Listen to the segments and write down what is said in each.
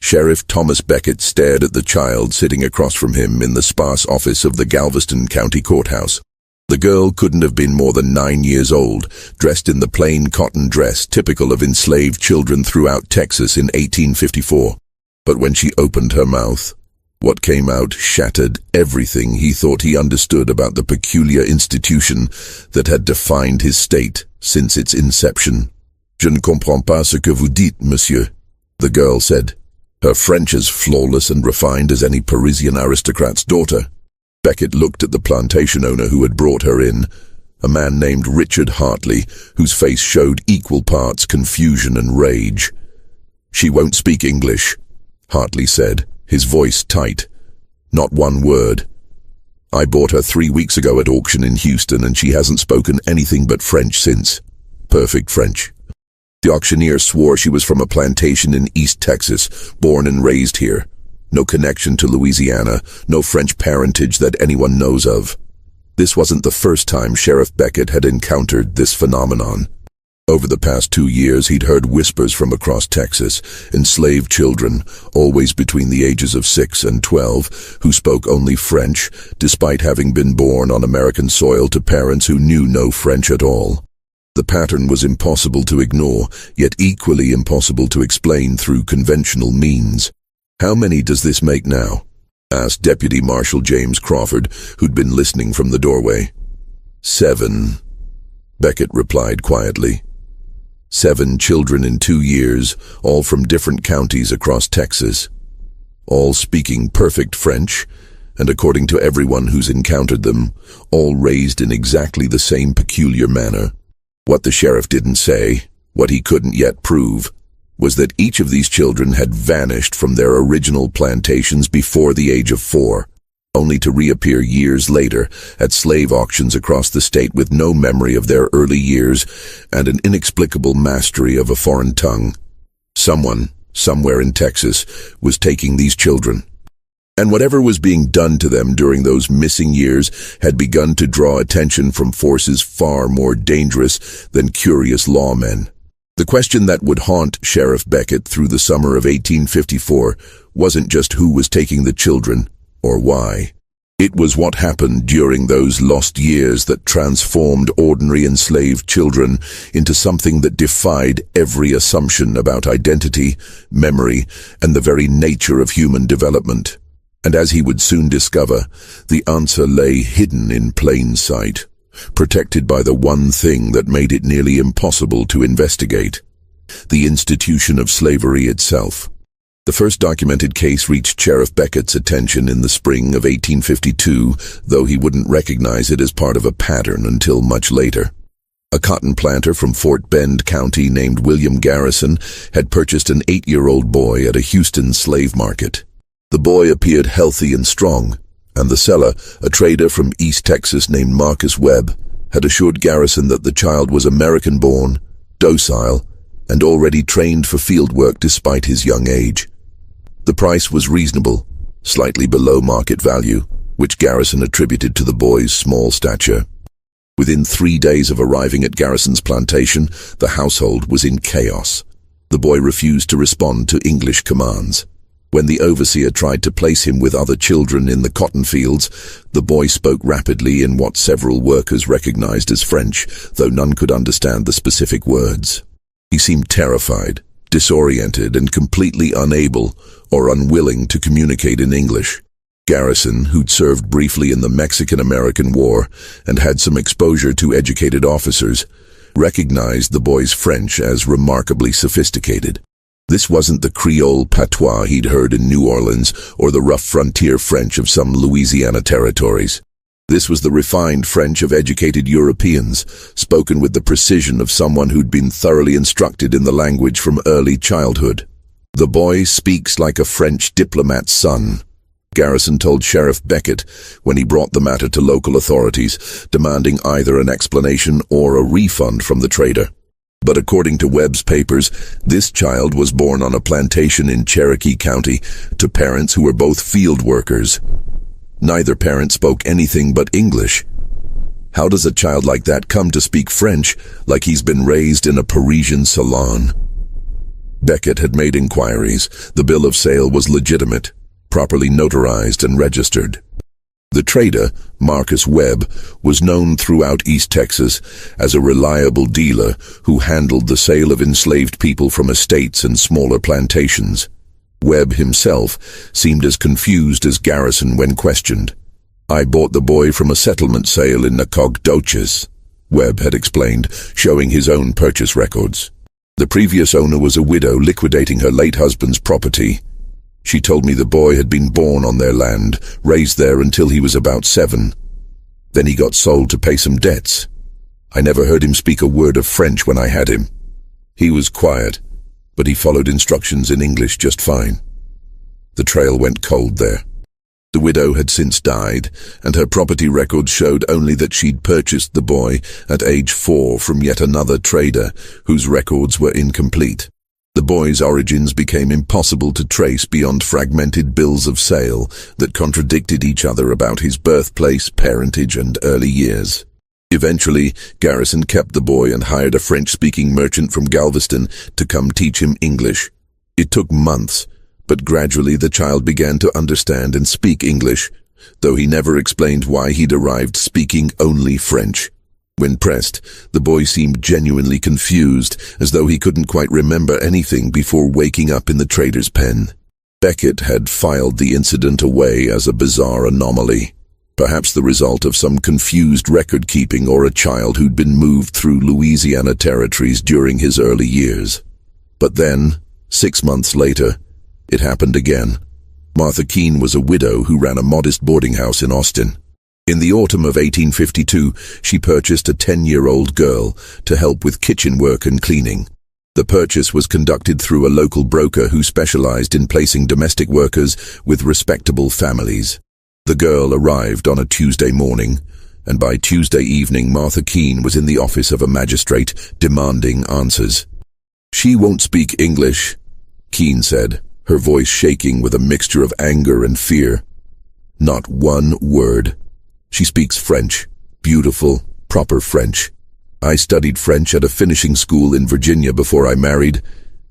Sheriff Thomas Beckett stared at the child sitting across from him in the sparse office of the Galveston County Courthouse. The girl couldn't have been more than 9 years old, dressed in the plain cotton dress typical of enslaved children throughout Texas in 1854. But when she opened her mouth, what came out shattered everything he thought he understood about the peculiar institution that had defined his state since its inception. "Je ne comprends pas ce que vous dites, monsieur," the girl said, her French as flawless and refined as any Parisian aristocrat's daughter. Beckett looked at the plantation owner who had brought her in, a man named Richard Hartley, whose face showed equal parts confusion and rage. "She won't speak English," Hartley said, his voice tight. "Not one word. I bought her 3 weeks ago at auction in Houston, and she hasn't spoken anything but French since. Perfect French." The auctioneer swore she was from a plantation in East Texas, born and raised here. No connection to Louisiana, no French parentage that anyone knows of. This wasn't the first time Sheriff Beckett had encountered this phenomenon. Over the past 2 years, he'd heard whispers from across Texas, enslaved children, always between the ages of 6 and 12, who spoke only French, despite having been born on American soil to parents who knew no French at all. The pattern was impossible to ignore, yet equally impossible to explain through conventional means. "How many does this make now?" asked Deputy Marshal James Crawford, who'd been listening from the doorway. 7, Beckett replied quietly. 7 children in 2 years, all from different counties across Texas. All speaking perfect French, and according to everyone who's encountered them, all raised in exactly the same peculiar manner. What the sheriff didn't say, what he couldn't yet prove, was that each of these children had vanished from their original plantations before the age of 4, only to reappear years later at slave auctions across the state with no memory of their early years and an inexplicable mastery of a foreign tongue. Someone, somewhere in Texas, was taking these children. And whatever was being done to them during those missing years had begun to draw attention from forces far more dangerous than curious lawmen. The question that would haunt Sheriff Beckett through the summer of 1854 wasn't just who was taking the children, or why. It was what happened during those lost years that transformed ordinary enslaved children into something that defied every assumption about identity, memory, and the very nature of human development. And as he would soon discover, the answer lay hidden in plain sight, protected by the one thing that made it nearly impossible to investigate: the institution of slavery itself. The first documented case reached Sheriff Beckett's attention in the spring of 1852, though he wouldn't recognize it as part of a pattern until much later. A cotton planter from Fort Bend County named William Garrison had purchased an 8-year-old boy at a Houston slave market. The boy appeared healthy and strong, and the seller, a trader from East Texas named Marcus Webb, had assured Garrison that the child was American-born, docile, and already trained for field work despite his young age. The price was reasonable, slightly below market value, which Garrison attributed to the boy's small stature. Within 3 days of arriving at Garrison's plantation, the household was in chaos. The boy refused to respond to English commands. When the overseer tried to place him with other children in the cotton fields, the boy spoke rapidly in what several workers recognized as French, though none could understand the specific words. He seemed terrified, disoriented, and completely unable or unwilling to communicate in English. Garrison, who'd served briefly in the Mexican-American War and had some exposure to educated officers, recognized the boy's French as remarkably sophisticated. This wasn't the Creole patois he'd heard in New Orleans or the rough frontier French of some Louisiana territories. This was the refined French of educated Europeans, spoken with the precision of someone who'd been thoroughly instructed in the language from early childhood. "The boy speaks like a French diplomat's son," Garrison told Sheriff Beckett when he brought the matter to local authorities, demanding either an explanation or a refund from the trader. But according to Webb's papers, this child was born on a plantation in Cherokee County to parents who were both field workers. Neither parent spoke anything but English. How does a child like that come to speak French like he's been raised in a Parisian salon? Beckett had made inquiries. The bill of sale was legitimate, properly notarized and registered. The trader, Marcus Webb, was known throughout East Texas as a reliable dealer who handled the sale of enslaved people from estates and smaller plantations. Webb himself seemed as confused as Garrison when questioned. "I bought the boy from a settlement sale in Nacogdoches," Webb had explained, showing his own purchase records. The previous owner was a widow liquidating her late husband's property. She told me the boy had been born on their land, raised there until he was about 7. Then he got sold to pay some debts. I never heard him speak a word of French when I had him. He was quiet, but he followed instructions in English just fine. The trail went cold there. The widow had since died, and her property records showed only that she'd purchased the boy at age 4 from yet another trader whose records were incomplete. The boy's origins became impossible to trace beyond fragmented bills of sale that contradicted each other about his birthplace, parentage, and early years. Eventually, Garrison kept the boy and hired a French-speaking merchant from Galveston to come teach him English. It took months, but gradually the child began to understand and speak English, though he never explained why he'd arrived speaking only French. When pressed, the boy seemed genuinely confused, as though he couldn't quite remember anything before waking up in the trader's pen. Beckett had filed the incident away as a bizarre anomaly, perhaps the result of some confused record-keeping or a child who'd been moved through Louisiana territories during his early years. But then, 6 months later, it happened again. Martha Keene was a widow who ran a modest boarding house in Austin. In the autumn of 1852, she purchased a 10-year-old girl to help with kitchen work and cleaning. The purchase was conducted through a local broker who specialized in placing domestic workers with respectable families. The girl arrived on a Tuesday morning, and by Tuesday evening Martha Keene was in the office of a magistrate demanding answers. "She won't speak English," Keene said, her voice shaking with a mixture of anger and fear. "Not one word. She speaks French, beautiful, proper French. I studied French at a finishing school in Virginia before I married,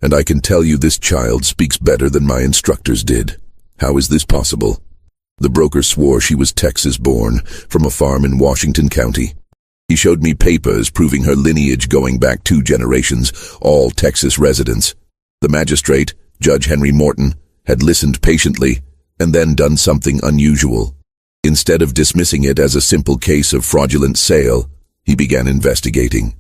and I can tell you this child speaks better than my instructors did. How is this possible?" The broker swore she was Texas-born, from a farm in Washington County. He showed me papers proving her lineage going back 2 generations, all Texas residents. The magistrate, Judge Henry Morton, had listened patiently and then done something unusual. Instead of dismissing it as a simple case of fraudulent sale, he began investigating.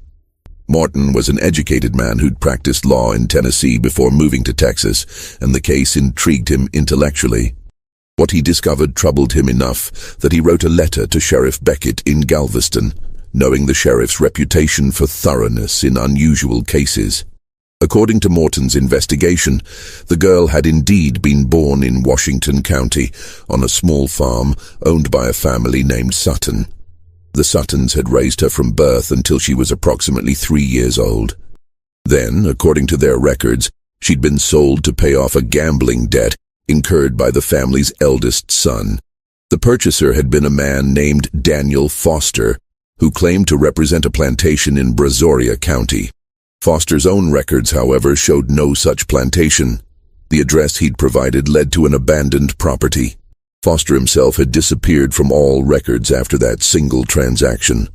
Morton was an educated man who'd practiced law in Tennessee before moving to Texas, and the case intrigued him intellectually. What he discovered troubled him enough that he wrote a letter to Sheriff Beckett in Galveston, knowing the sheriff's reputation for thoroughness in unusual cases. According to Morton's investigation, the girl had indeed been born in Washington County on a small farm owned by a family named Sutton. The Suttons had raised her from birth until she was approximately 3 years old. Then, according to their records, she'd been sold to pay off a gambling debt incurred by the family's eldest son. The purchaser had been a man named Daniel Foster, who claimed to represent a plantation in Brazoria County. Foster's own records, however, showed no such plantation. The address he'd provided led to an abandoned property. Foster himself had disappeared from all records after that single transaction.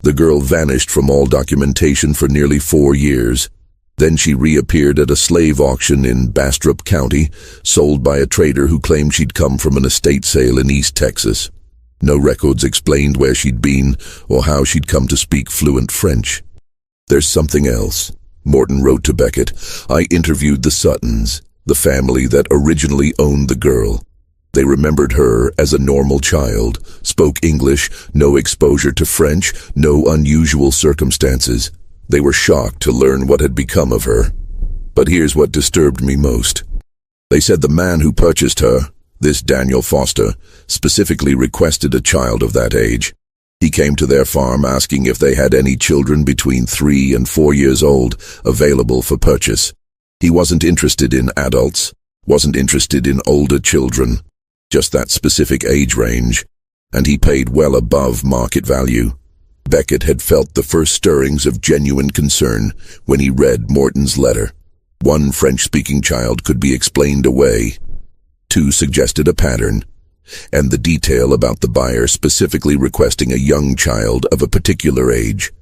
The girl vanished from all documentation for nearly 4 years. Then she reappeared at a slave auction in Bastrop County, sold by a trader who claimed she'd come from an estate sale in East Texas. No records explained where she'd been or how she'd come to speak fluent French. "There's something else," Morton wrote to Beckett. "I interviewed the Suttons, the family that originally owned the girl. They remembered her as a normal child, spoke English, no exposure to French, no unusual circumstances. They were shocked to learn what had become of her. But here's what disturbed me most. They said the man who purchased her, this Daniel Foster, specifically requested a child of that age. He came to their farm asking if they had any children between 3 and 4 years old available for purchase. He wasn't interested in adults, wasn't interested in older children, just that specific age range, and he paid well above market value." Beckett had felt the first stirrings of genuine concern when he read Morton's letter. One French-speaking child could be explained away. Two suggested a pattern, and the detail about the buyer specifically requesting a young child of a particular age.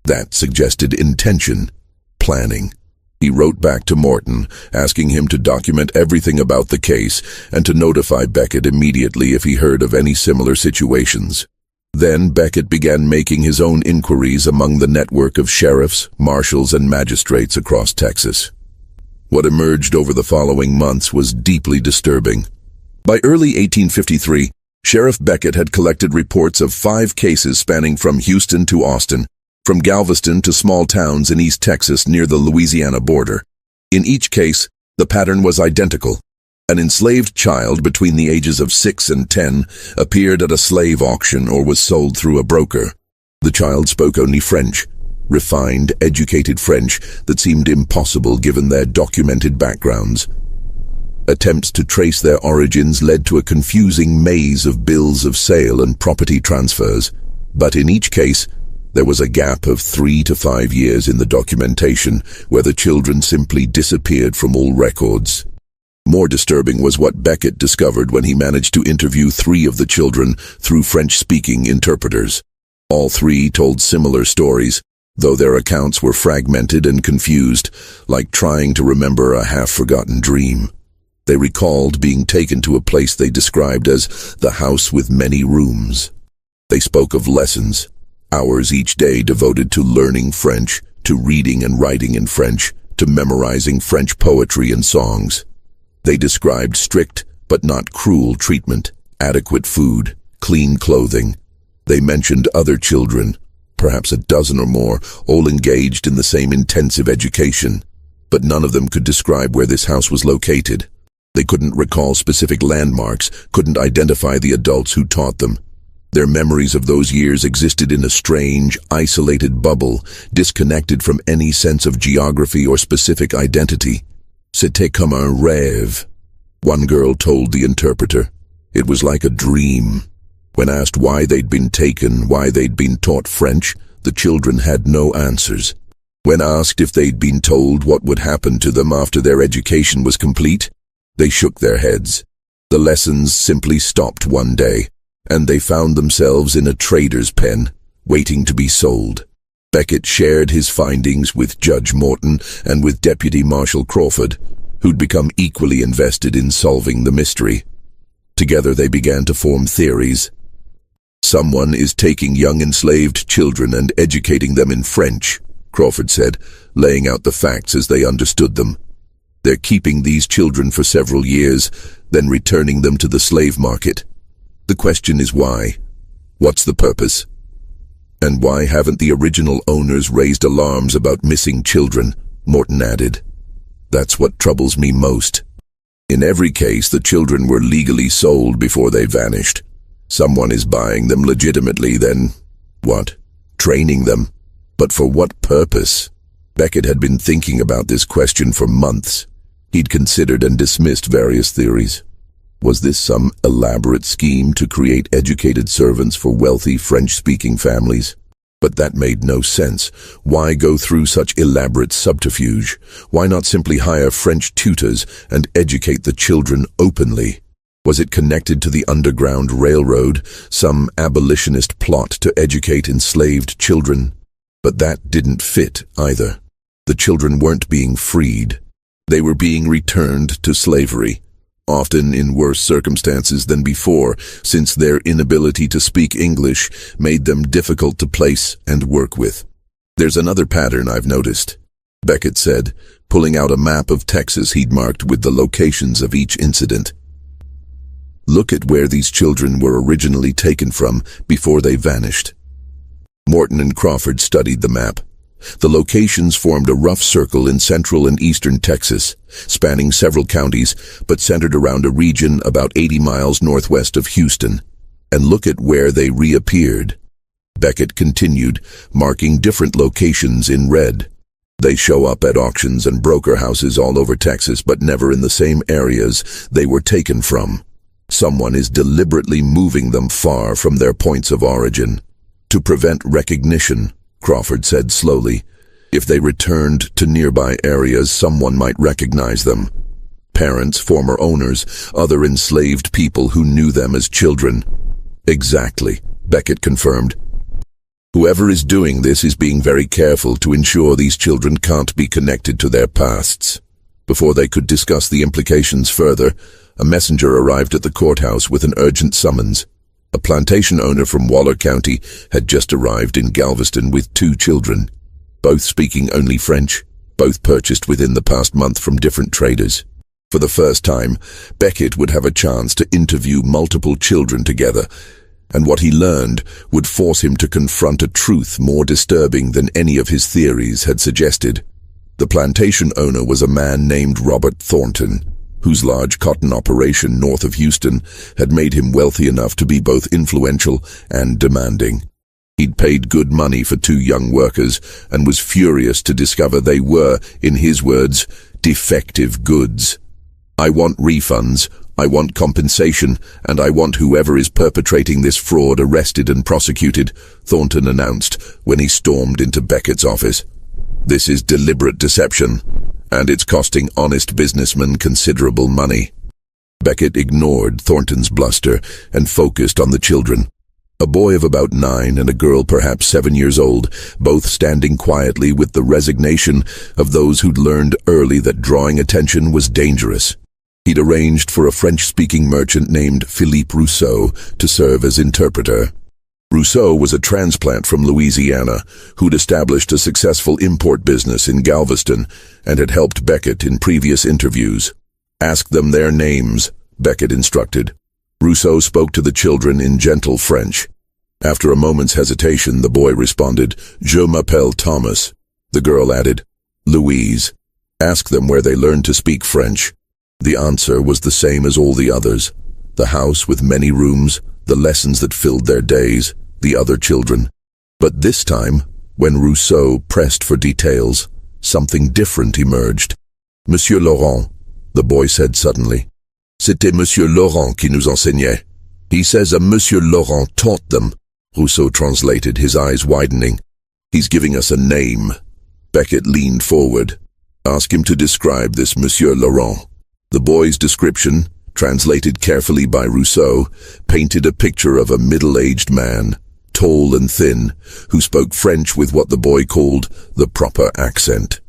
That suggested intention, planning. He wrote back to Morton, asking him to document everything about the case and to notify Beckett immediately if he heard of any similar situations. Then Beckett began making his own inquiries among the network of sheriffs, marshals, and magistrates across Texas. What emerged over the following months was deeply disturbing. By early 1853, Sheriff Beckett had collected reports of 5 cases spanning from Houston to Austin, from Galveston to small towns in East Texas near the Louisiana border. In each case, the pattern was identical. An enslaved child between the ages of 6 and 10 appeared at a slave auction or was sold through a broker. The child spoke only French, refined, educated French that seemed impossible given their documented backgrounds. Attempts to trace their origins led to a confusing maze of bills of sale and property transfers, but in each case, there was a gap of 3 to 5 years in the documentation where the children simply disappeared from all records. More disturbing was what Beckett discovered when he managed to interview 3 of the children through French-speaking interpreters. All 3 told similar stories, though their accounts were fragmented and confused, like trying to remember a half-forgotten dream. They recalled being taken to a place they described as the house with many rooms. They spoke of lessons, hours each day devoted to learning French, to reading and writing in French, to memorizing French poetry and songs. They described strict but not cruel treatment, adequate food, clean clothing. They mentioned other children, perhaps a dozen or more, all engaged in the same intensive education, but none of them could describe where this house was located. They couldn't recall specific landmarks, couldn't identify the adults who taught them. Their memories of those years existed in a strange, isolated bubble, disconnected from any sense of geography or specific identity. C'était comme un rêve, one girl told the interpreter. It was like a dream. When asked why they'd been taken, why they'd been taught French, the children had no answers. When asked if they'd been told what would happen to them after their education was complete, they shook their heads. The lessons simply stopped one day, and they found themselves in a trader's pen, waiting to be sold. Beckett shared his findings with Judge Morton and with Deputy Marshal Crawford, who'd become equally invested in solving the mystery. Together they began to form theories. Someone is taking young enslaved children and educating them in French, Crawford said, laying out the facts as they understood them. They're keeping these children for several years, then returning them to the slave market. The question is why? What's the purpose? And why haven't the original owners raised alarms about missing children? Morton added. That's what troubles me most. In every case, the children were legally sold before they vanished. Someone is buying them legitimately, then what? Training them. But for what purpose? Beckett had been thinking about this question for months. He'd considered and dismissed various theories. Was this some elaborate scheme to create educated servants for wealthy French-speaking families? But that made no sense. Why go through such elaborate subterfuge? Why not simply hire French tutors and educate the children openly? Was it connected to the Underground Railroad, some abolitionist plot to educate enslaved children? But that didn't fit either. The children weren't being freed. They were being returned to slavery, often in worse circumstances than before, since their inability to speak English made them difficult to place and work with. There's another pattern I've noticed, Beckett said, pulling out a map of Texas he'd marked with the locations of each incident. Look at where these children were originally taken from before they vanished. Morton and Crawford studied the map. The locations formed a rough circle in central and eastern Texas, spanning several counties, but centered around a region about 80 miles northwest of Houston. And look at where they reappeared. Beckett continued, marking different locations in red. They show up at auctions and broker houses all over Texas, but never in the same areas they were taken from. Someone is deliberately moving them far from their points of origin. To prevent recognition, Crawford said slowly, If they returned to nearby areas, someone might recognize them. Parents, former owners, other enslaved people who knew them as children. Exactly, Beckett confirmed. Whoever is doing this is being very careful to ensure these children can't be connected to their pasts. Before they could discuss the implications further, a messenger arrived at the courthouse with an urgent summons. A plantation owner from Waller County had just arrived in Galveston with 2 children, both speaking only French, both purchased within the past month from different traders. For the first time, Beckett would have a chance to interview multiple children together, and what he learned would force him to confront a truth more disturbing than any of his theories had suggested. The plantation owner was a man named Robert Thornton, whose large cotton operation north of Houston had made him wealthy enough to be both influential and demanding. He'd paid good money for 2 young workers and was furious to discover they were, in his words, defective goods. "I want refunds, I want compensation, and I want whoever is perpetrating this fraud arrested and prosecuted," Thornton announced when he stormed into Beckett's office. "This is deliberate deception, and it's costing honest businessmen considerable money." Beckett ignored Thornton's bluster and focused on the children. A boy of about 9 and a girl perhaps 7 years old, both standing quietly with the resignation of those who'd learned early that drawing attention was dangerous. He'd arranged for a French-speaking merchant named Philippe Rousseau to serve as interpreter. Rousseau was a transplant from Louisiana who'd established a successful import business in Galveston and had helped Beckett in previous interviews. "Ask them their names," Beckett instructed. Rousseau spoke to the children in gentle French. After a moment's hesitation, the boy responded, "Je m'appelle Thomas." The girl added, "Louise. Ask them where they learned to speak French." The answer was the same as all the others. The house with many rooms, the lessons that filled their days, the other children. But this time, when Rousseau pressed for details, something different emerged. "Monsieur Laurent," the boy said suddenly. "C'était Monsieur Laurent qui nous enseignait. He says a Monsieur Laurent taught them," Rousseau translated, his eyes widening. "He's giving us a name." Beckett leaned forward. "Ask him to describe this Monsieur Laurent." The boy's description, translated carefully by Rousseau, painted a picture of a middle-aged man, tall and thin, who spoke French with what the boy called the proper accent.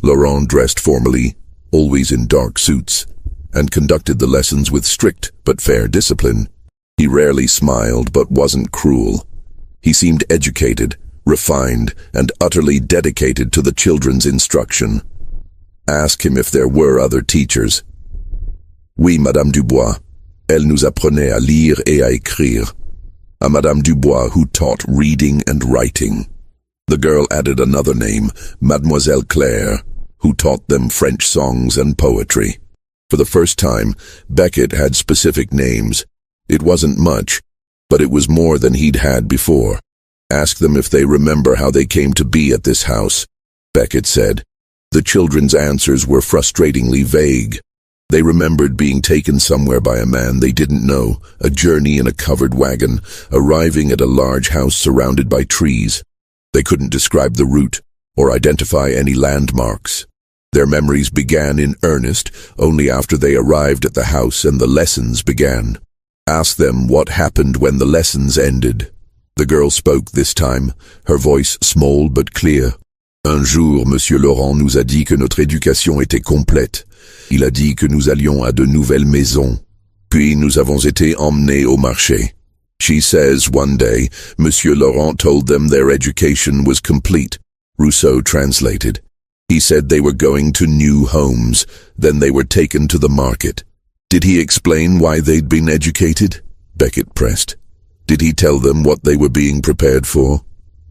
Laurent dressed formally, always in dark suits, and conducted the lessons with strict but fair discipline. He rarely smiled but wasn't cruel. He seemed educated, refined, and utterly dedicated to the children's instruction. Ask him if there were other teachers. "Oui, Madame Dubois. Elle nous apprenait à lire et à écrire." A Madame Dubois who taught reading and writing. The girl added another name, Mademoiselle Claire, who taught them French songs and poetry. For the first time, Beckett had specific names. It wasn't much, but it was more than he'd had before. "Ask them if they remember how they came to be at this house," Beckett said. The children's answers were frustratingly vague. They remembered being taken somewhere by a man they didn't know, a journey in a covered wagon, arriving at a large house surrounded by trees. They couldn't describe the route or identify any landmarks. Their memories began in earnest only after they arrived at the house and the lessons began. Ask them what happened when the lessons ended. The girl spoke this time, her voice small but clear. "Un jour, Monsieur Laurent nous a dit que notre éducation était complète. Il a dit que nous allions à de nouvelles maisons. Puis nous avons été emmenés au marché." She says one day, Monsieur Laurent told them their education was complete. Rousseau translated. He said they were going to new homes, then they were taken to the market. Did he explain why they'd been educated? Beckett pressed. Did he tell them what they were being prepared for?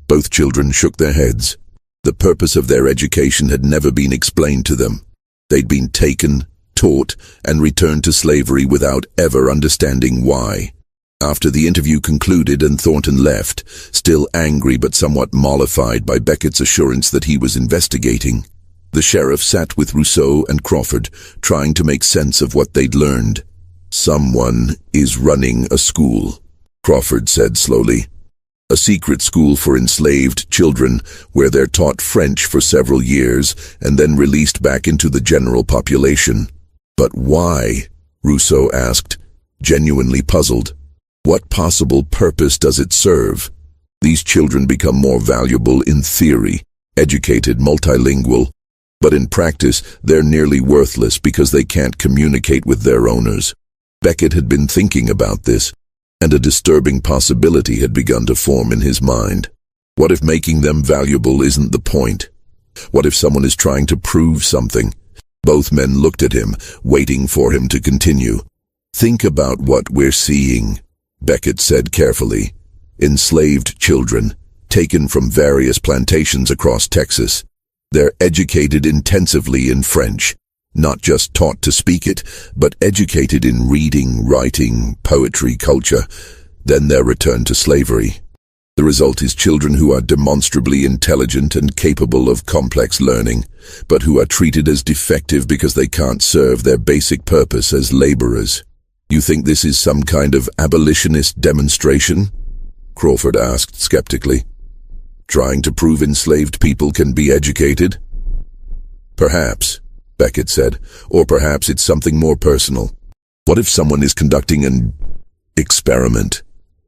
Both children shook their heads. The purpose of their education had never been explained to them. They'd been taken, taught, and returned to slavery without ever understanding why. After the interview concluded and Thornton left, still angry but somewhat mollified by Beckett's assurance that he was investigating, the sheriff sat with Rousseau and Crawford, trying to make sense of what they'd learned. "Someone is running a school," Crawford said slowly. a secret school for enslaved children where they're taught French for several years and then released back into the general population. But why? Rousseau asked, genuinely puzzled. What possible purpose does it serve? These children become more valuable in theory, educated, multilingual, but in practice they're nearly worthless because they can't communicate with their owners. Beckett had been thinking about this, and a disturbing possibility had begun to form in his mind. What if making them valuable isn't the point? What if someone is trying to prove something? Both men looked at him, waiting for him to continue. Think about what we're seeing, Beckett said carefully. Enslaved children, taken from various plantations across Texas. They're educated intensively in French, not just taught to speak it, but educated in reading, writing, poetry, culture. Then they're returned to slavery. The result is children who are demonstrably intelligent and capable of complex learning, but who are treated as defective because they can't serve their basic purpose as laborers. You think this is some kind of abolitionist demonstration? Crawford asked skeptically. Trying to prove enslaved people can be educated? Perhaps, Beckett said, or perhaps it's something more personal. What if someone is conducting an experiment,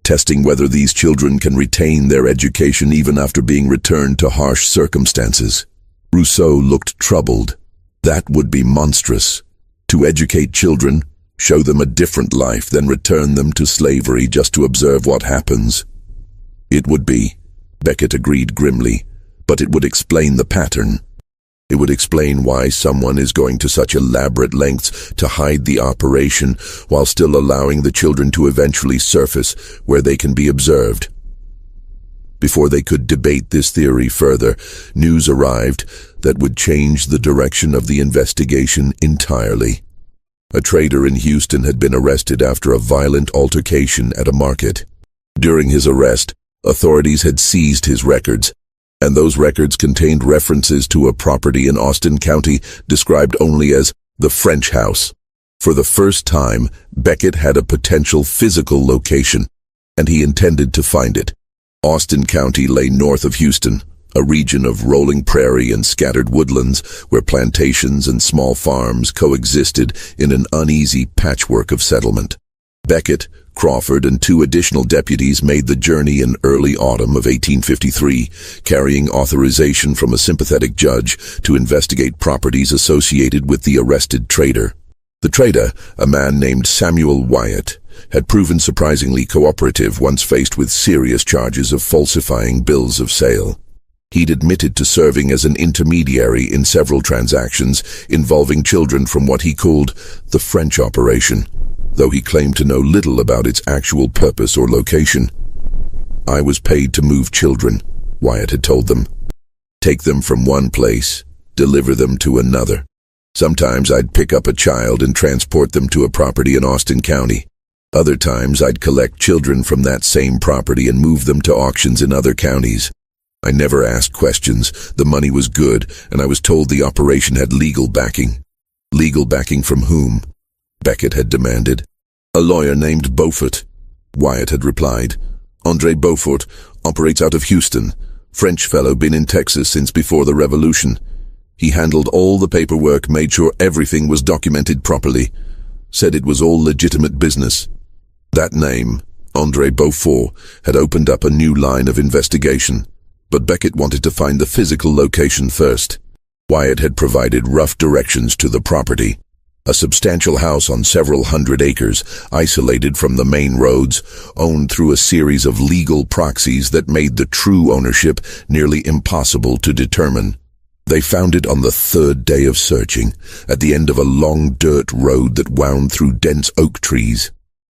testing whether these children can retain their education even after being returned to harsh circumstances? Rousseau looked troubled. That would be monstrous. To educate children, show them a different life, then return them to slavery just to observe what happens. It would be, Beckett agreed grimly, but it would explain the pattern. It would explain why someone is going to such elaborate lengths to hide the operation while still allowing the children to eventually surface where they can be observed. Before they could debate this theory further, news arrived that would change the direction of the investigation entirely. A trader in Houston had been arrested after a violent altercation at a market. During his arrest, authorities had seized his records, and those records contained references to a property in Austin County described only as the French House. For the first time, Beckett had a potential physical location, and he intended to find it. Austin County lay north of Houston, a region of rolling prairie and scattered woodlands where plantations and small farms coexisted in an uneasy patchwork of settlement. Beckett, Crawford, and 2 additional deputies made the journey in early autumn of 1853, carrying authorization from a sympathetic judge to investigate properties associated with the arrested trader. The trader, a man named Samuel Wyatt, had proven surprisingly cooperative once faced with serious charges of falsifying bills of sale. He'd admitted to serving as an intermediary in several transactions involving children from what he called the French operation, though he claimed to know little about its actual purpose or location. I was paid to move children, Wyatt had told them. Take them from one place, deliver them to another. Sometimes I'd pick up a child and transport them to a property in Austin County. Other times I'd collect children from that same property and move them to auctions in other counties. I never asked questions. The money was good, and I was told the operation had legal backing. Legal backing from whom? Beckett had demanded. A lawyer named Beaufort, Wyatt had replied. André Beaufort operates out of Houston. French fellow, been in Texas since before the Revolution. He handled all the paperwork, made sure everything was documented properly. Said it was all legitimate business. That name, André Beaufort, had opened up a new line of investigation. But Beckett wanted to find the physical location first. Wyatt had provided rough directions to the property. A substantial house on several hundred acres, isolated from the main roads, owned through a series of legal proxies that made the true ownership nearly impossible to determine. They found it on the 3rd day of searching, at the end of a long dirt road that wound through dense oak trees.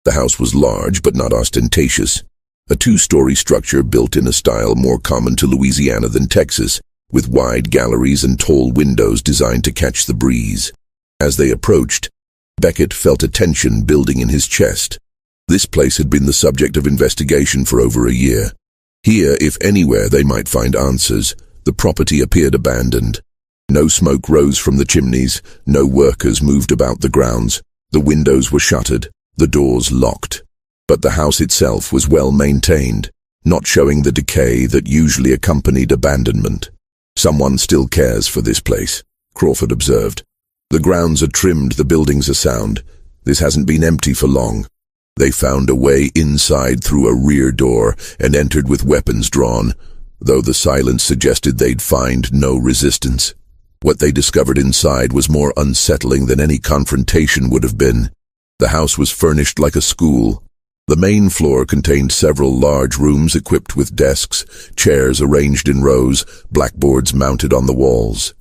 The house was large but not ostentatious. A 2-story structure built in a style more common to Louisiana than Texas, with wide galleries and tall windows designed to catch the breeze. As they approached, Beckett felt a tension building in his chest. This place had been the subject of investigation for over a year. Here, if anywhere, they might find answers. The property appeared abandoned. No smoke rose from the chimneys, no workers moved about the grounds. The windows were shuttered, the doors locked. But the house itself was well maintained. not showing the decay that usually accompanied abandonment. "Someone still cares for this place," Crawford observed. "The grounds are trimmed, the buildings are sound. This hasn't been empty for long." They found a way inside through a rear door and entered with weapons drawn, though the silence suggested they'd find no resistance. What they discovered inside was more unsettling than any confrontation would have been. The house was furnished like a school. The main floor contained several large rooms equipped with desks, chairs arranged in rows, blackboards mounted on the walls.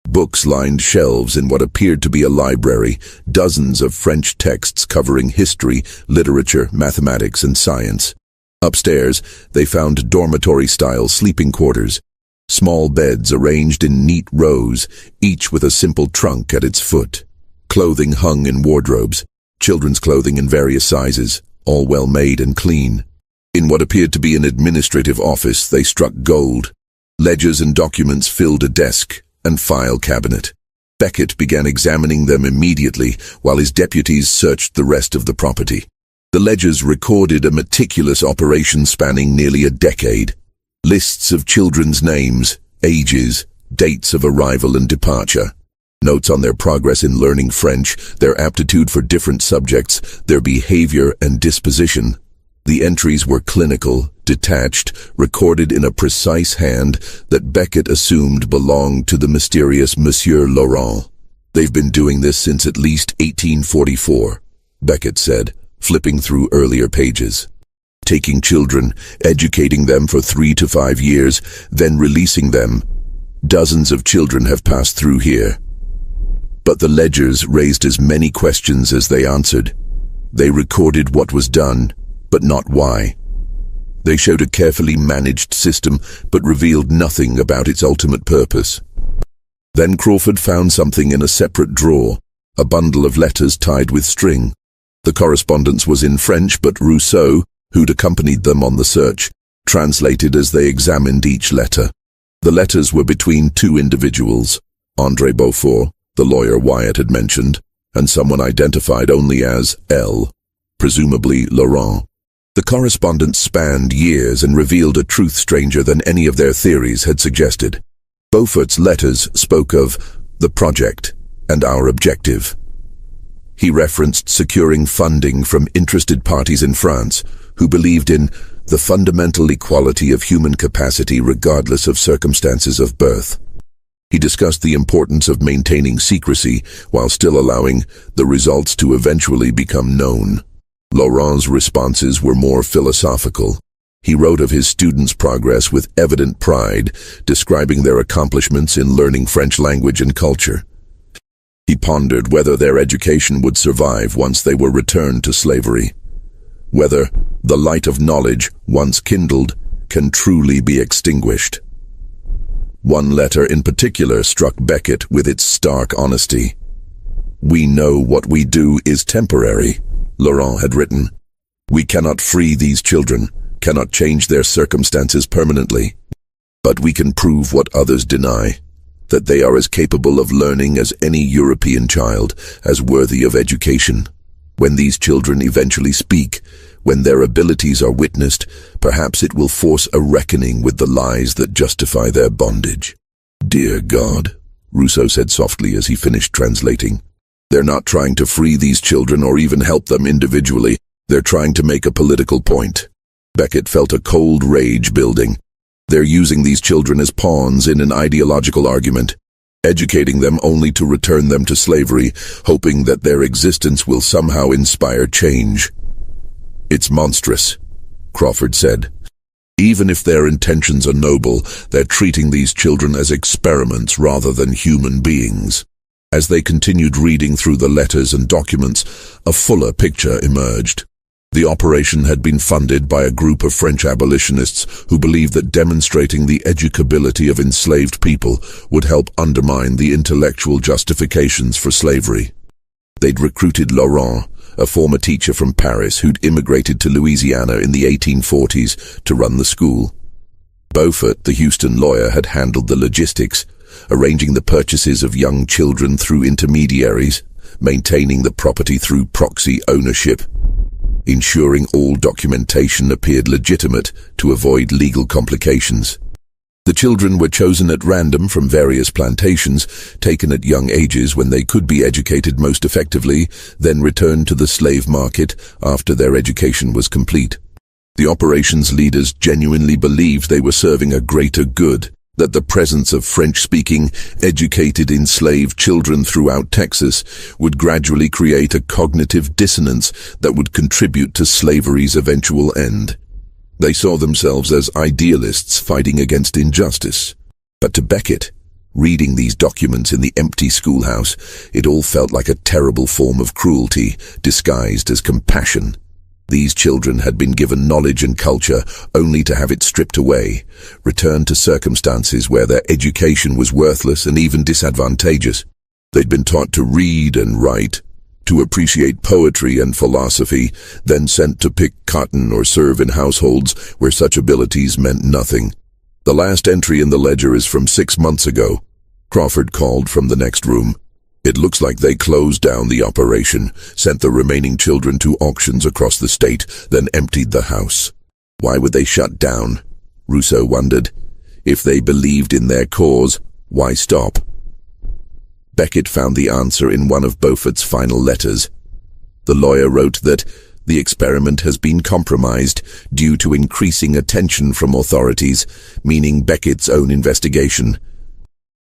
Books lined shelves in what appeared to be a library, dozens of French texts covering history, literature, mathematics, and science. Upstairs, they found dormitory-style sleeping quarters, small beds arranged in neat rows, each with a simple trunk at its foot. Clothing hung in wardrobes, children's clothing in various sizes, all well made and clean. In what appeared to be an administrative office, they struck gold. Ledgers and documents filled a desk and file cabinet. Beckett began examining them immediately, while his deputies searched the rest of the property. The ledgers recorded a meticulous operation spanning nearly a decade. Lists of children's names, ages, dates of arrival and departure. Notes on their progress in learning French, their aptitude for different subjects, their behavior and disposition. The entries were clinical, detached, recorded in a precise hand that Beckett assumed belonged to the mysterious Monsieur Laurent. "They've been doing this since at least 1844, Beckett said, flipping through earlier pages. "Taking children, educating them for 3 to 5 years, then releasing them. Dozens of children have passed through here." But the ledgers raised as many questions as they answered. They recorded what was done, but not why. They showed a carefully managed system, but revealed nothing about its ultimate purpose. Then Crawford found something in a separate drawer, a bundle of letters tied with string. The correspondence was in French, but Rousseau, who'd accompanied them on the search, translated as they examined each letter. The letters were between 2 individuals, André Beaufort, the lawyer Wyatt had mentioned, and someone identified only as L, presumably Laurent. The correspondence spanned years and revealed a truth stranger than any of their theories had suggested. Beaufort's letters spoke of the project and our objective. He referenced securing funding from interested parties in France who believed in the fundamental equality of human capacity regardless of circumstances of birth. He discussed the importance of maintaining secrecy while still allowing the results to eventually become known. Laurent's responses were more philosophical. He wrote of his students' progress with evident pride, describing their accomplishments in learning French language and culture. He pondered whether their education would survive once they were returned to slavery. Whether the light of knowledge, once kindled, can truly be extinguished. One letter in particular struck Beckett with its stark honesty. "We know what we do is temporary," Laurent had written. "We cannot free these children, cannot change their circumstances permanently. But we can prove what others deny, that they are as capable of learning as any European child, as worthy of education. When these children eventually speak, when their abilities are witnessed, perhaps it will force a reckoning with the lies that justify their bondage." "Dear God," Rousseau said softly as he finished translating. "They're not trying to free these children or even help them individually. They're trying to make a political point." Beckett felt a cold rage building. They're using these children as pawns in an ideological argument, educating them only to return them to slavery, hoping that their existence will somehow inspire change. "It's monstrous," Crawford said. "Even if their intentions are noble, they're treating these children as experiments rather than human beings." As they continued reading through the letters and documents, a fuller picture emerged. The operation had been funded by a group of French abolitionists who believed that demonstrating the educability of enslaved people would help undermine the intellectual justifications for slavery. They'd recruited Laurent, a former teacher from Paris who'd immigrated to Louisiana in the 1840s to run the school. Beaufort, the Houston lawyer, had handled the logistics, arranging the purchases of young children through intermediaries, maintaining the property through proxy ownership. ensuring all documentation appeared legitimate to avoid legal complications. The children were chosen at random from various plantations, taken at young ages when they could be educated most effectively, then returned to the slave market after their education was complete. The operation's leaders genuinely believed they were serving a greater good, that the presence of French-speaking, educated enslaved children throughout Texas would gradually create a cognitive dissonance that would contribute to slavery's eventual end. They saw themselves as idealists fighting against injustice. But to Beckett, reading these documents in the empty schoolhouse, it all felt like a terrible form of cruelty disguised as compassion. These children had been given knowledge and culture only to have it stripped away, returned to circumstances where their education was worthless and even disadvantageous. They'd been taught to read and write, to appreciate poetry and philosophy, then sent to pick cotton or serve in households where such abilities meant nothing. The last entry in the ledger is from 6 months ago. Crawford called from the next room. It looks like they closed down the operation, sent the remaining children to auctions across the state, then emptied the house. Why would they shut down? Rousseau wondered. If they believed in their cause, why stop? Beckett found the answer in one of Beaufort's final letters. The lawyer wrote that the experiment has been compromised due to increasing attention from authorities, meaning Beckett's own investigation.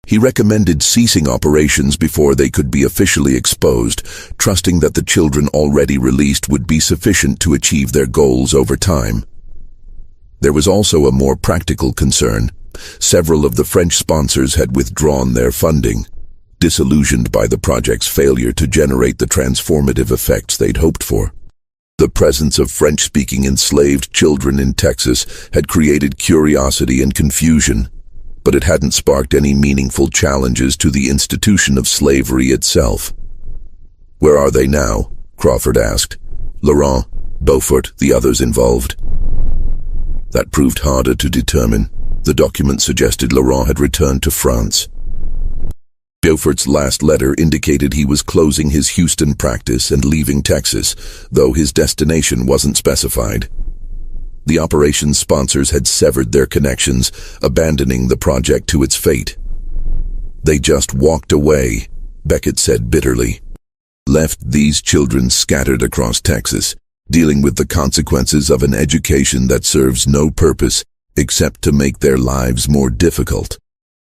He recommended ceasing operations before they could be officially exposed, trusting that the children already released would be sufficient to achieve their goals over time. There was also a more practical concern. Several of the French sponsors had withdrawn their funding, disillusioned by the project's failure to generate the transformative effects they'd hoped for. The presence of French-speaking enslaved children in Texas had created curiosity and confusion, but it hadn't sparked any meaningful challenges to the institution of slavery itself. "Where are they now?" Crawford asked. Laurent, Beaufort, the others involved. That proved harder to determine. The document suggested Laurent had returned to France. Beaufort's last letter indicated he was closing his Houston practice and leaving Texas, though his destination wasn't specified. The operation's sponsors had severed their connections, abandoning the project to its fate. "They just walked away," Beckett said bitterly. "Left these children scattered across Texas, dealing with the consequences of an education that serves no purpose except to make their lives more difficult."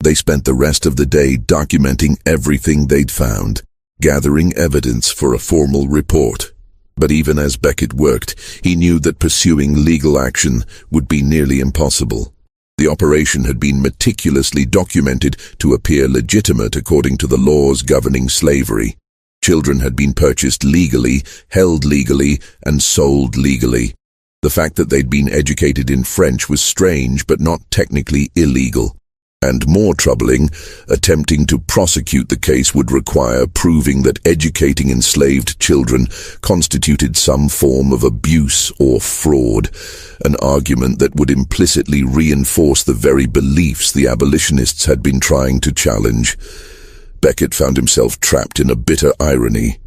They spent the rest of the day documenting everything they'd found, gathering evidence for a formal report. But even as Beckett worked, he knew that pursuing legal action would be nearly impossible. The operation had been meticulously documented to appear legitimate according to the laws governing slavery. Children had been purchased legally, held legally, and sold legally. The fact that they'd been educated in French was strange but not technically illegal. And more troubling, attempting to prosecute the case would require proving that educating enslaved children constituted some form of abuse or fraud, an argument that would implicitly reinforce the very beliefs the abolitionists had been trying to challenge. Beckett found himself trapped in a bitter irony.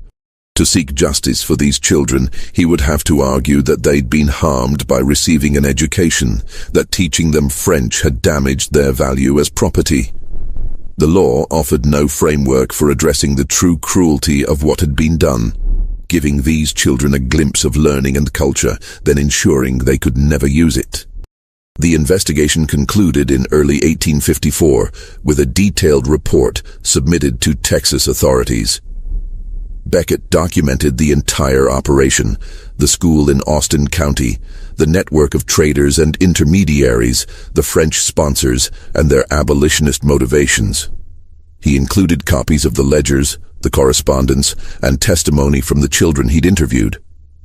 To seek justice for these children, he would have to argue that they'd been harmed by receiving an education, that teaching them French had damaged their value as property. The law offered no framework for addressing the true cruelty of what had been done, giving these children a glimpse of learning and culture, then ensuring they could never use it. The investigation concluded in early 1854 with a detailed report submitted to Texas authorities. Beckett documented the entire operation, the school in Austin County, the network of traders and intermediaries, the French sponsors, and their abolitionist motivations. He included copies of the ledgers, the correspondence, and testimony from the children he'd interviewed.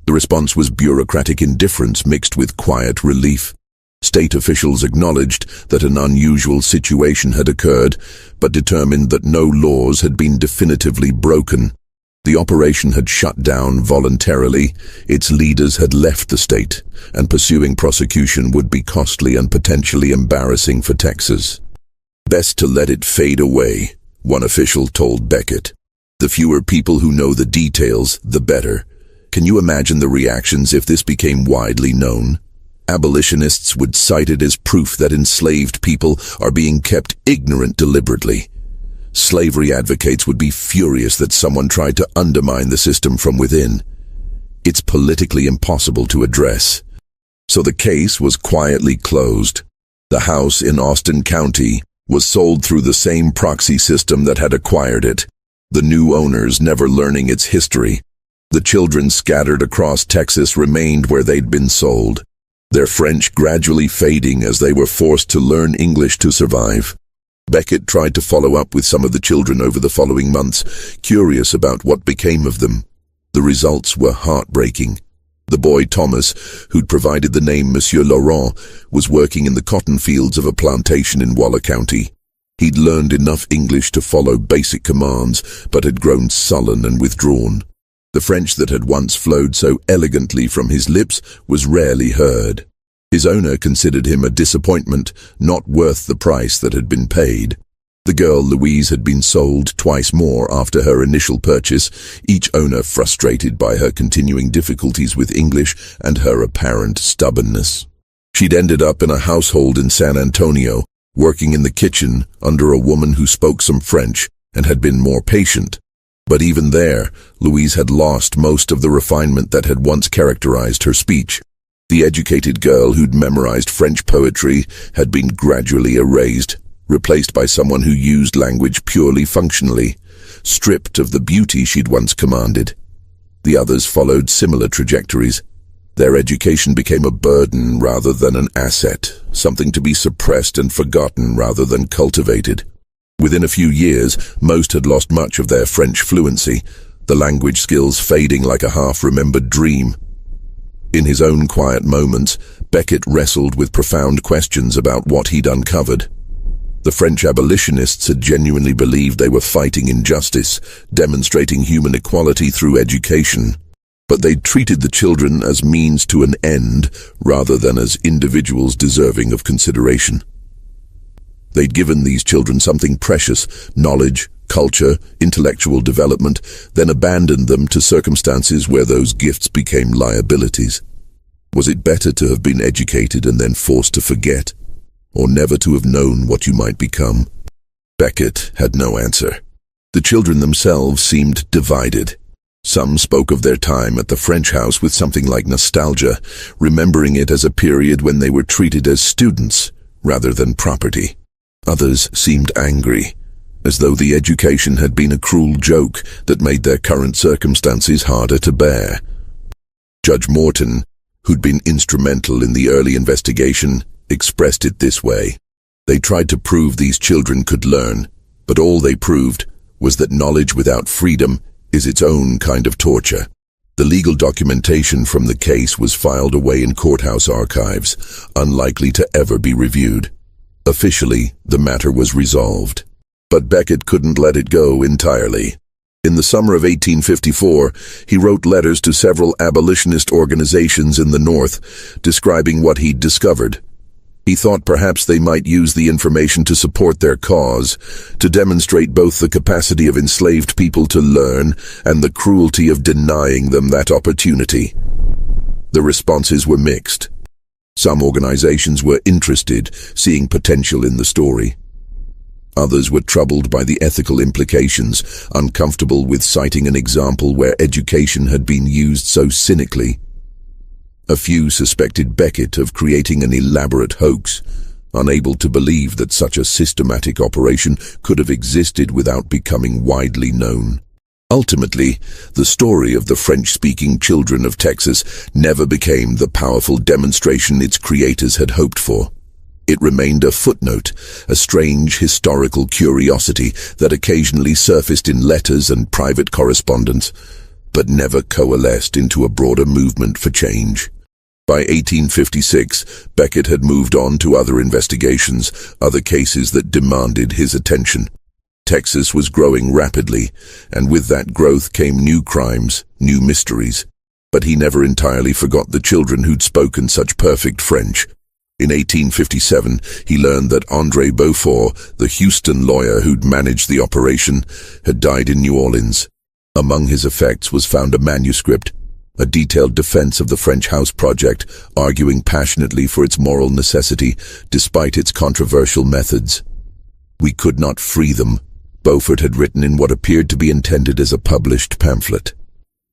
The response was bureaucratic indifference mixed with quiet relief. State officials acknowledged that an unusual situation had occurred, but determined that no laws had been definitively broken. The operation had shut down voluntarily, its leaders had left the state, and pursuing prosecution would be costly and potentially embarrassing for Texas. "Best to let it fade away," one official told Beckett. "The fewer people who know the details, the better. Can you imagine the reactions if this became widely known? Abolitionists would cite it as proof that enslaved people are being kept ignorant deliberately. Slavery advocates would be furious that someone tried to undermine the system from within. It's politically impossible to address. So the case was quietly closed. The house in Austin County was sold through the same proxy system that had acquired it, the new owners never learning its history. The children scattered across Texas remained where they'd been sold, their French gradually fading as they were forced to learn English to survive. Beckett tried to follow up with some of the children over the following months, curious about what became of them. The results were heartbreaking. The boy Thomas, who'd provided the name Monsieur Laurent, was working in the cotton fields of a plantation in Waller County. He'd learned enough English to follow basic commands, but had grown sullen and withdrawn. The French that had once flowed so elegantly from his lips was rarely heard. His owner considered him a disappointment, not worth the price that had been paid. The girl Louise had been sold twice more after her initial purchase, each owner frustrated by her continuing difficulties with English and her apparent stubbornness. She'd ended up in a household in San Antonio, working in the kitchen under a woman who spoke some French and had been more patient. But even there, Louise had lost most of the refinement that had once characterized her speech. The educated girl who'd memorized French poetry had been gradually erased, replaced by someone who used language purely functionally, stripped of the beauty she'd once commanded. The others followed similar trajectories. Their education became a burden rather than an asset, something to be suppressed and forgotten rather than cultivated. Within a few years, most had lost much of their French fluency, the language skills fading like a half-remembered dream. In his own quiet moments, Beckett wrestled with profound questions about what he'd uncovered. The French abolitionists had genuinely believed they were fighting injustice, demonstrating human equality through education. But they'd treated the children as means to an end rather than as individuals deserving of consideration. They'd given these children something precious, knowledge, culture, intellectual development, then abandoned them to circumstances where those gifts became liabilities. Was it better to have been educated and then forced to forget, or never to have known what you might become? Beckett had no answer. The children themselves seemed divided. Some spoke of their time at the French house with something like nostalgia, remembering it as a period when they were treated as students rather than property. Others seemed angry, as though the education had been a cruel joke that made their current circumstances harder to bear. Judge Morton, who'd been instrumental in the early investigation, expressed it this way. They tried to prove these children could learn, but all they proved was that knowledge without freedom is its own kind of torture. The legal documentation from the case was filed away in courthouse archives, unlikely to ever be reviewed. Officially, the matter was resolved. But Beckett couldn't let it go entirely. In the summer of 1854, he wrote letters to several abolitionist organizations in the North, describing what he'd discovered. He thought perhaps they might use the information to support their cause, to demonstrate both the capacity of enslaved people to learn and the cruelty of denying them that opportunity. The responses were mixed. Some organizations were interested, seeing potential in the story. Others were troubled by the ethical implications, uncomfortable with citing an example where education had been used so cynically. A few suspected Beckett of creating an elaborate hoax, unable to believe that such a systematic operation could have existed without becoming widely known. Ultimately, the story of the French-speaking children of Texas never became the powerful demonstration its creators had hoped for. It remained a footnote, a strange historical curiosity that occasionally surfaced in letters and private correspondence, but never coalesced into a broader movement for change. By 1856, Beckett had moved on to other investigations, other cases that demanded his attention. Texas was growing rapidly, and with that growth came new crimes, new mysteries. But he never entirely forgot the children who'd spoken such perfect French. In 1857, he learned that André Beaufort, the Houston lawyer who'd managed the operation, had died in New Orleans. Among his effects was found a manuscript, a detailed defense of the French House Project, arguing passionately for its moral necessity despite its controversial methods. We could not free them, Beaufort had written in what appeared to be intended as a published pamphlet.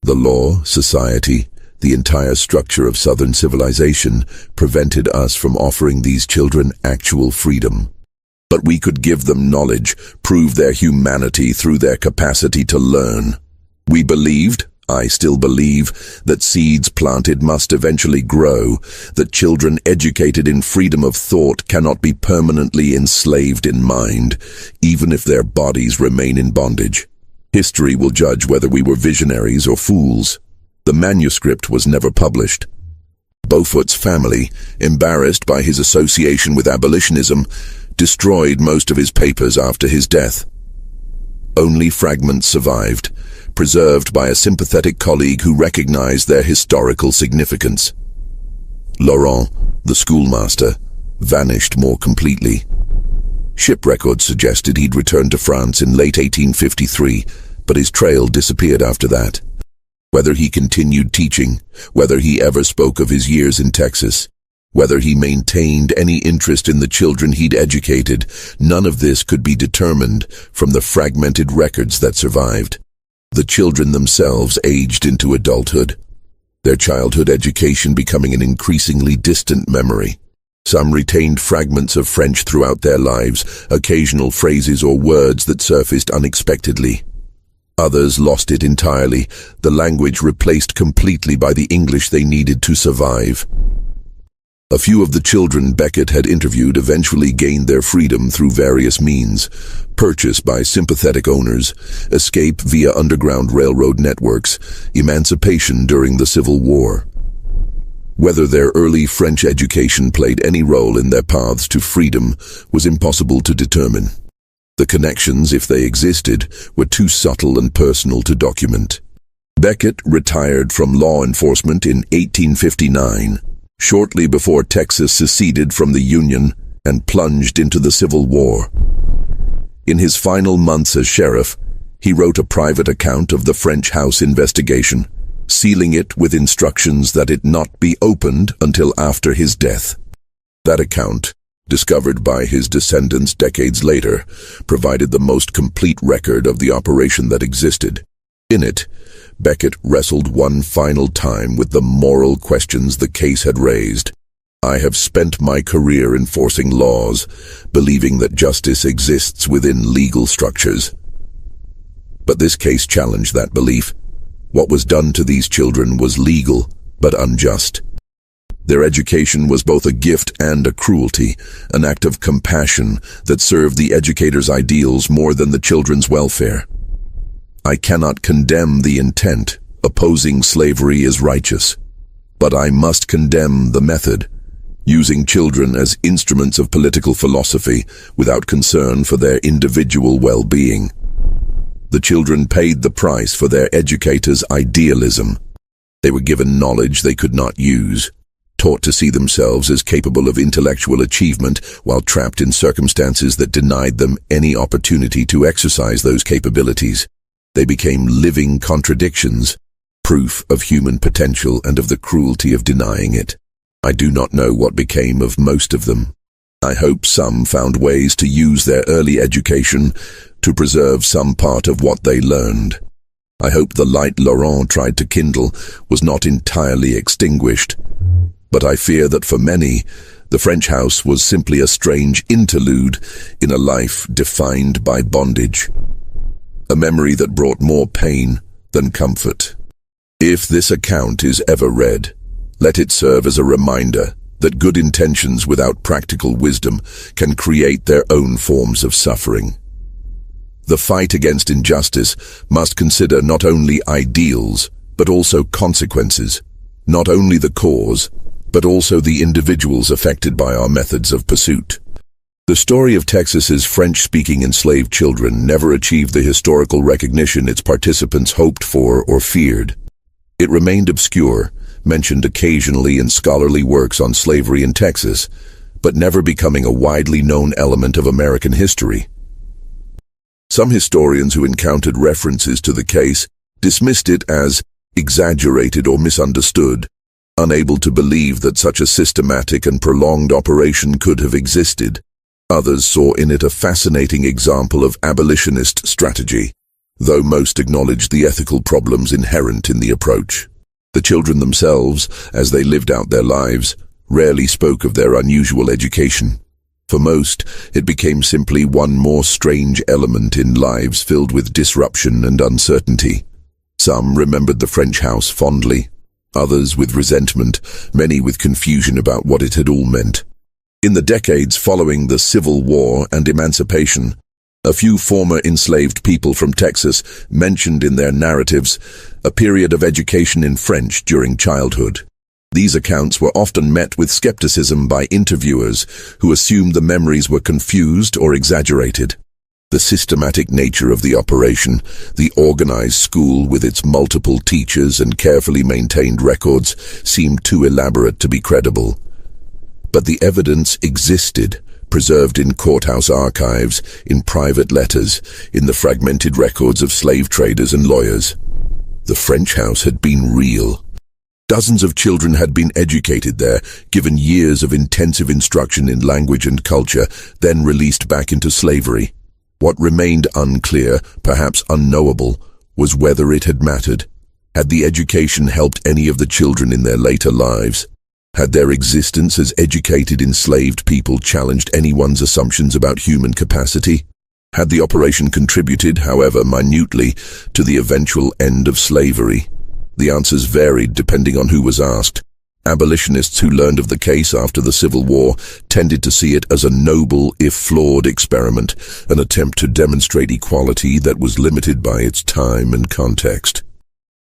The law, society, the entire structure of Southern civilization prevented us from offering these children actual freedom. But we could give them knowledge, prove their humanity through their capacity to learn. We believed, I still believe, that seeds planted must eventually grow, that children educated in freedom of thought cannot be permanently enslaved in mind, even if their bodies remain in bondage. History will judge whether we were visionaries or fools. The manuscript was never published. Beaufort's family, embarrassed by his association with abolitionism, destroyed most of his papers after his death. Only fragments survived, preserved by a sympathetic colleague who recognized their historical significance. Laurent, the schoolmaster, vanished more completely. Ship records suggested he'd returned to France in late 1853, but his trail disappeared after that. Whether he continued teaching, whether he ever spoke of his years in Texas, whether he maintained any interest in the children he'd educated, none of this could be determined from the fragmented records that survived. The children themselves aged into adulthood, their childhood education becoming an increasingly distant memory. Some retained fragments of French throughout their lives, occasional phrases or words that surfaced unexpectedly. Others lost it entirely, the language replaced completely by the English they needed to survive. A few of the children Beckett had interviewed eventually gained their freedom through various means: purchase by sympathetic owners, escape via underground railroad networks, emancipation during the Civil War. Whether their early French education played any role in their paths to freedom was impossible to determine. The connections, if they existed, were too subtle and personal to document. Beckett retired from law enforcement in 1859. Shortly before Texas seceded from the Union and plunged into the Civil War. In his final months as sheriff, he wrote a private account of the French House investigation, sealing it with instructions that it not be opened until after his death. That account, discovered by his descendants decades later, provided the most complete record of the operation that existed. In it, Beckett wrestled one final time with the moral questions the case had raised. I have spent my career enforcing laws, believing that justice exists within legal structures. But this case challenged that belief. What was done to these children was legal, but unjust. Their education was both a gift and a cruelty, an act of compassion that served the educator's ideals more than the children's welfare. I cannot condemn the intent. Opposing slavery is righteous. But I must condemn the method, using children as instruments of political philosophy without concern for their individual well-being. The children paid the price for their educators' idealism. They were given knowledge they could not use, taught to see themselves as capable of intellectual achievement while trapped in circumstances that denied them any opportunity to exercise those capabilities. They became living contradictions, proof of human potential and of the cruelty of denying it. I do not know what became of most of them. I hope some found ways to use their early education to preserve some part of what they learned. I hope the light Laurent tried to kindle was not entirely extinguished. But I fear that for many, the French house was simply a strange interlude in a life defined by bondage. A memory that brought more pain than comfort. If this account is ever read, let it serve as a reminder that good intentions without practical wisdom can create their own forms of suffering. The fight against injustice must consider not only ideals, but also consequences, not only the cause, but also the individuals affected by our methods of pursuit. The story of Texas's French-speaking enslaved children never achieved the historical recognition its participants hoped for or feared. It remained obscure, mentioned occasionally in scholarly works on slavery in Texas, but never becoming a widely known element of American history. Some historians who encountered references to the case dismissed it as exaggerated or misunderstood, unable to believe that such a systematic and prolonged operation could have existed. Others saw in it a fascinating example of abolitionist strategy, though most acknowledged the ethical problems inherent in the approach. The children themselves, as they lived out their lives, rarely spoke of their unusual education. For most, it became simply one more strange element in lives filled with disruption and uncertainty. Some remembered the French house fondly, others with resentment, many with confusion about what it had all meant. In the decades following the Civil War and emancipation, a few former enslaved people from Texas mentioned in their narratives a period of education in French during childhood. These accounts were often met with skepticism by interviewers who assumed the memories were confused or exaggerated. The systematic nature of the operation, the organized school with its multiple teachers and carefully maintained records, seemed too elaborate to be credible. But the evidence existed, preserved in courthouse archives, in private letters, in the fragmented records of slave traders and lawyers. The French house had been real. Dozens of children had been educated there, given years of intensive instruction in language and culture, then released back into slavery. What remained unclear, perhaps unknowable, was whether it had mattered. Had the education helped any of the children in their later lives? Had their existence as educated enslaved people challenged anyone's assumptions about human capacity? Had the operation contributed, however minutely, to the eventual end of slavery? The answers varied depending on who was asked. Abolitionists who learned of the case after the Civil War tended to see it as a noble, if flawed, experiment, an attempt to demonstrate equality that was limited by its time and context.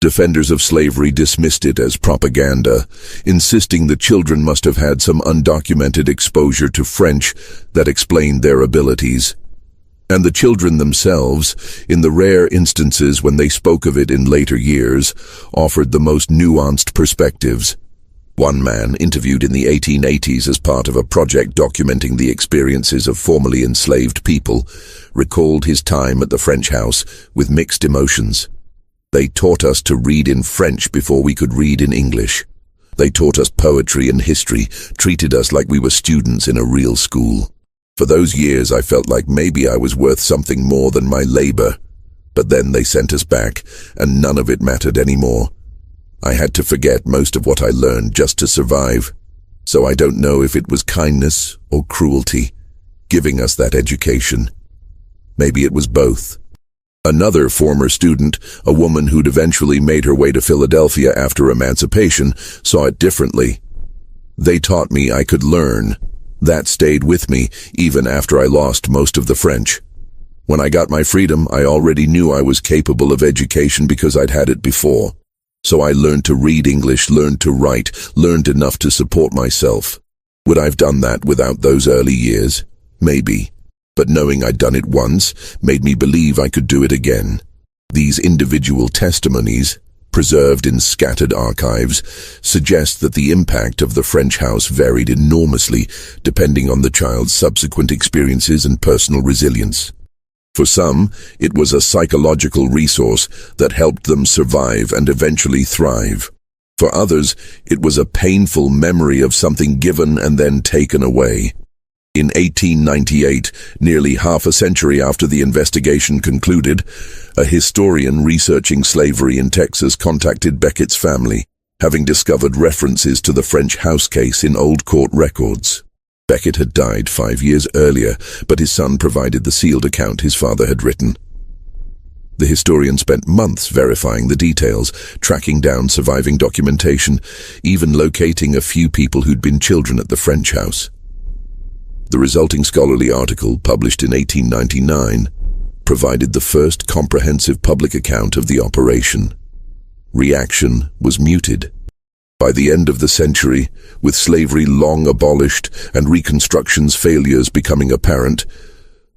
Defenders of slavery dismissed it as propaganda, insisting the children must have had some undocumented exposure to French that explained their abilities. And the children themselves, in the rare instances when they spoke of it in later years, offered the most nuanced perspectives. One man, interviewed in the 1880s as part of a project documenting the experiences of formerly enslaved people, recalled his time at the French house with mixed emotions. They taught us to read in French before we could read in English. They taught us poetry and history, treated us like we were students in a real school. For those years I felt like maybe I was worth something more than my labor. But then they sent us back, and none of it mattered anymore. I had to forget most of what I learned just to survive. So I don't know if it was kindness or cruelty, giving us that education. Maybe it was both. Another former student, a woman who'd eventually made her way to Philadelphia after emancipation, saw it differently. They taught me I could learn. That stayed with me even after I lost most of the French. When I got my freedom, I already knew I was capable of education because I'd had it before. So I learned to read English, learned to write, learned enough to support myself. Would I have done that without those early years? Maybe. But knowing I'd done it once made me believe I could do it again. These individual testimonies, preserved in scattered archives, suggest that the impact of the French house varied enormously depending on the child's subsequent experiences and personal resilience. For some, it was a psychological resource that helped them survive and eventually thrive. For others, it was a painful memory of something given and then taken away. In 1898, nearly half a century after the investigation concluded, a historian researching slavery in Texas contacted Beckett's family, having discovered references to the French house case in old court records. Beckett had died 5 years earlier, but his son provided the sealed account his father had written. The historian spent months verifying the details, tracking down surviving documentation, even locating a few people who'd been children at the French house. The resulting scholarly article, published in 1899, provided the first comprehensive public account of the operation. Reaction was muted. By the end of the century, with slavery long abolished and Reconstruction's failures becoming apparent,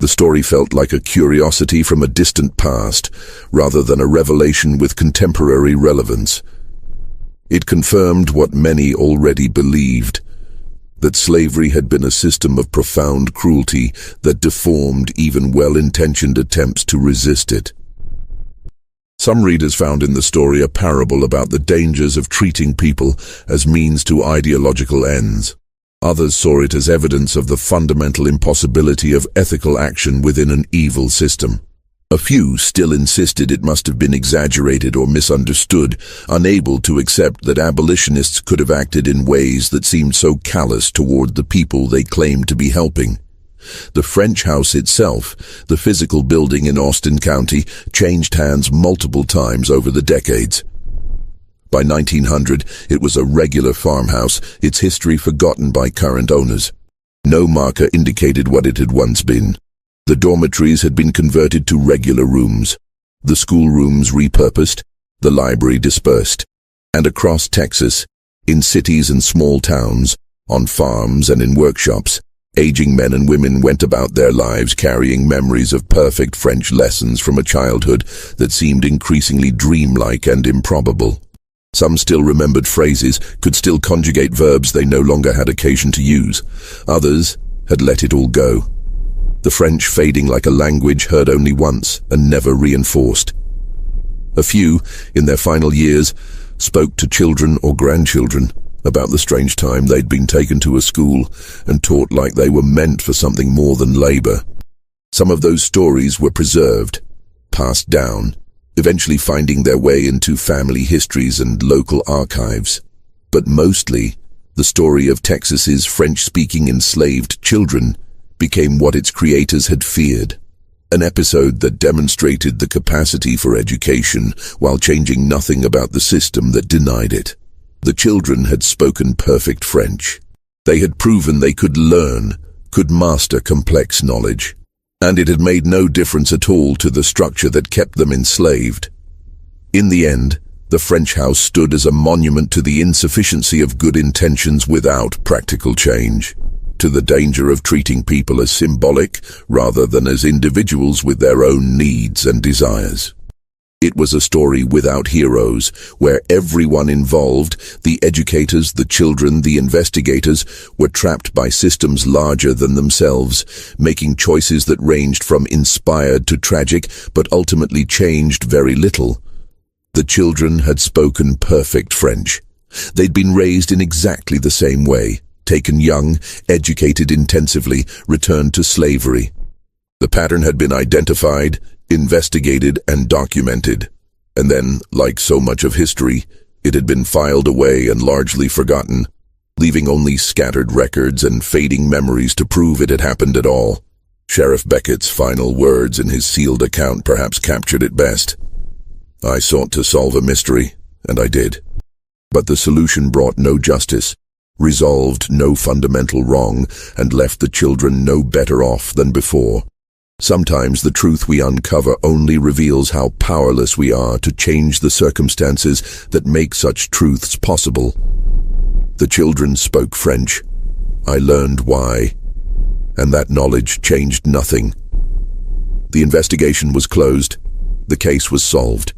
the story felt like a curiosity from a distant past, rather than a revelation with contemporary relevance. It confirmed what many already believed, that slavery had been a system of profound cruelty that deformed even well-intentioned attempts to resist it. Some readers found in the story a parable about the dangers of treating people as means to ideological ends. Others saw it as evidence of the fundamental impossibility of ethical action within an evil system. A few still insisted it must have been exaggerated or misunderstood, unable to accept that abolitionists could have acted in ways that seemed so callous toward the people they claimed to be helping. The French house itself, the physical building in Austin County, changed hands multiple times over the decades. By 1900, it was a regular farmhouse, its history forgotten by current owners. No marker indicated what it had once been. The dormitories had been converted to regular rooms, the schoolrooms repurposed, the library dispersed. And across Texas, in cities and small towns, on farms and in workshops, aging men and women went about their lives carrying memories of perfect French lessons from a childhood that seemed increasingly dreamlike and improbable. Some still remembered phrases, could still conjugate verbs they no longer had occasion to use. Others had let it all go. The French fading like a language heard only once and never reinforced. A few, in their final years, spoke to children or grandchildren about the strange time they'd been taken to a school and taught like they were meant for something more than labor. Some of those stories were preserved, passed down, eventually finding their way into family histories and local archives. But mostly, the story of Texas's French-speaking enslaved children became what its creators had feared. An episode that demonstrated the capacity for education while changing nothing about the system that denied it. The children had spoken perfect French. They had proven they could learn, could master complex knowledge. And it had made no difference at all to the structure that kept them enslaved. In the end, the French house stood as a monument to the insufficiency of good intentions without practical change, to the danger of treating people as symbolic rather than as individuals with their own needs and desires. It was a story without heroes, where everyone involved, the educators, the children, the investigators, were trapped by systems larger than themselves, making choices that ranged from inspired to tragic, but ultimately changed very little. The children had spoken perfect French. They'd been raised in exactly the same way, taken young, educated intensively, returned to slavery. The pattern had been identified, investigated, and documented. And then, like so much of history, it had been filed away and largely forgotten, leaving only scattered records and fading memories to prove it had happened at all. Sheriff Beckett's final words in his sealed account perhaps captured it best. "I sought to solve a mystery, and I did. But the solution brought no justice, resolved no fundamental wrong, and left the children no better off than before." Sometimes the truth we uncover only reveals how powerless we are to change the circumstances that make such truths possible. The children spoke French. I learned why. And that knowledge changed nothing. The investigation was closed. The case was solved.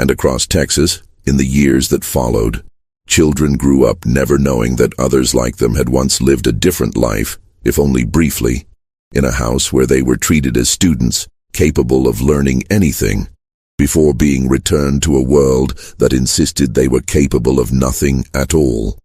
And across Texas, in the years that followed, children grew up never knowing that others like them had once lived a different life, if only briefly, in a house where they were treated as students, capable of learning anything, before being returned to a world that insisted they were capable of nothing at all.